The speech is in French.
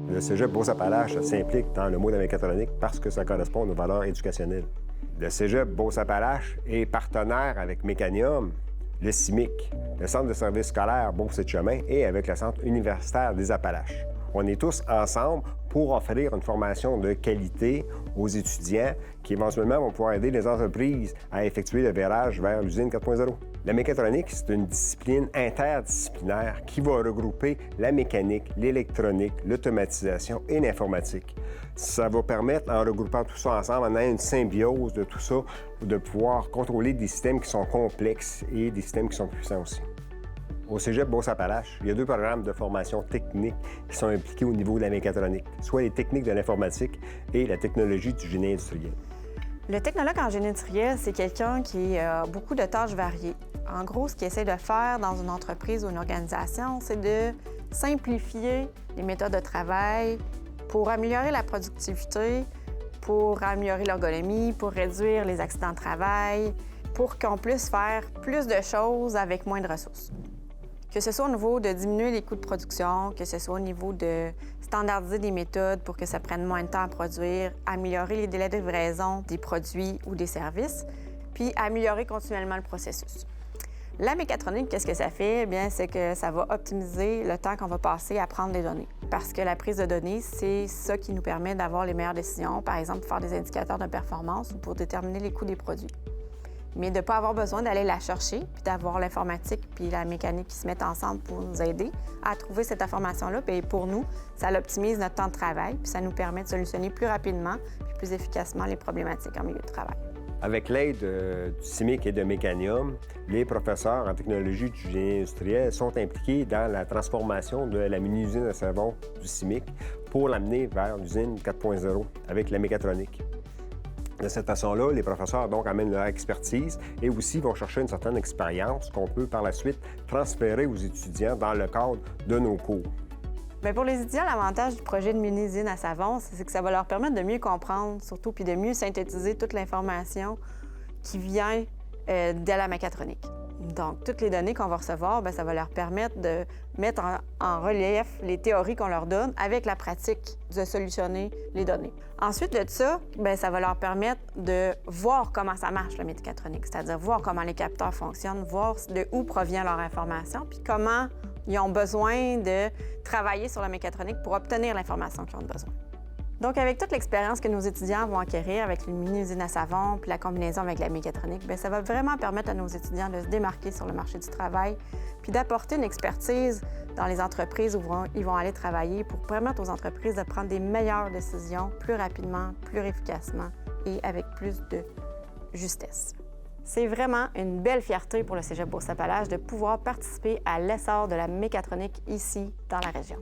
Le Cégep Beauce-Appalaches s'implique dans le mot de la mécatronique parce que ça correspond à nos valeurs éducationnelles. Le Cégep Beauce-Appalaches est partenaire avec Mécanium, le CIMIC, le Centre de services scolaires Beauce-et-Chemin et avec le Centre universitaire des Appalaches. On est tous ensemble pour offrir une formation de qualité aux étudiants qui éventuellement vont pouvoir aider les entreprises à effectuer le virage vers l'usine 4.0. La mécatronique, c'est une discipline interdisciplinaire qui va regrouper la mécanique, l'électronique, l'automatisation et l'informatique. Ça va permettre, en regroupant tout ça ensemble, en ayant une symbiose de tout ça, de pouvoir contrôler des systèmes qui sont complexes et des systèmes qui sont puissants aussi. Au Cégep Beauce-Appalaches, il y a 2 programmes de formation technique qui sont impliqués au niveau de la mécatronique, soit les techniques de l'informatique et la technologie du génie industriel. Le technologue en génie industriel, c'est quelqu'un qui a beaucoup de tâches variées. En gros, ce qu'il essaie de faire dans une entreprise ou une organisation, c'est de simplifier les méthodes de travail pour améliorer la productivité, pour améliorer l'ergonomie, pour réduire les accidents de travail, pour qu'on puisse faire plus de choses avec moins de ressources. Que ce soit au niveau de diminuer les coûts de production, que ce soit au niveau de standardiser des méthodes pour que ça prenne moins de temps à produire, améliorer les délais de livraison des produits ou des services, puis améliorer continuellement le processus. La mécatronique, qu'est-ce que ça fait? Bien, c'est que ça va optimiser le temps qu'on va passer à prendre des données. Parce que la prise de données, c'est ça qui nous permet d'avoir les meilleures décisions, par exemple, pour faire des indicateurs de performance ou pour déterminer les coûts des produits. Mais de ne pas avoir besoin d'aller la chercher, puis d'avoir l'informatique puis la mécanique qui se mettent ensemble pour nous aider à trouver cette information-là. Puis pour nous, ça optimise notre temps de travail, puis ça nous permet de solutionner plus rapidement puis plus efficacement les problématiques en milieu de travail. Avec l'aide du CIMIC et de Mécanium, les professeurs en technologie du génie industriel sont impliqués dans la transformation de la mini-usine à savon du CIMIC pour l'amener vers l'usine 4.0 avec la mécatronique. De cette façon-là, les professeurs donc amènent leur expertise et aussi vont chercher une certaine expérience qu'on peut par la suite transférer aux étudiants dans le cadre de nos cours. Bien, pour les étudiants, l'avantage du projet de mini-usine à savon, c'est que ça va leur permettre de mieux comprendre, surtout, puis de mieux synthétiser toute l'information qui vient de la mécatronique. Donc, toutes les données qu'on va recevoir, bien, ça va leur permettre de mettre en relief les théories qu'on leur donne avec la pratique de solutionner les données. Ensuite de ça, bien, ça va leur permettre de voir comment ça marche, la mécatronique, c'est-à-dire voir comment les capteurs fonctionnent, voir de où provient leur information, puis comment ils ont besoin de travailler sur la mécatronique pour obtenir l'information qu'ils ont besoin. Donc, avec toute l'expérience que nos étudiants vont acquérir avec une mini-usine à savon puis la combinaison avec la mécatronique, bien, ça va vraiment permettre à nos étudiants de se démarquer sur le marché du travail puis d'apporter une expertise dans les entreprises où ils vont aller travailler pour permettre aux entreprises de prendre des meilleures décisions plus rapidement, plus efficacement et avec plus de justesse. C'est vraiment une belle fierté pour le Cégep Beauce-Appalaches de pouvoir participer à l'essor de la mécatronique ici, dans la région.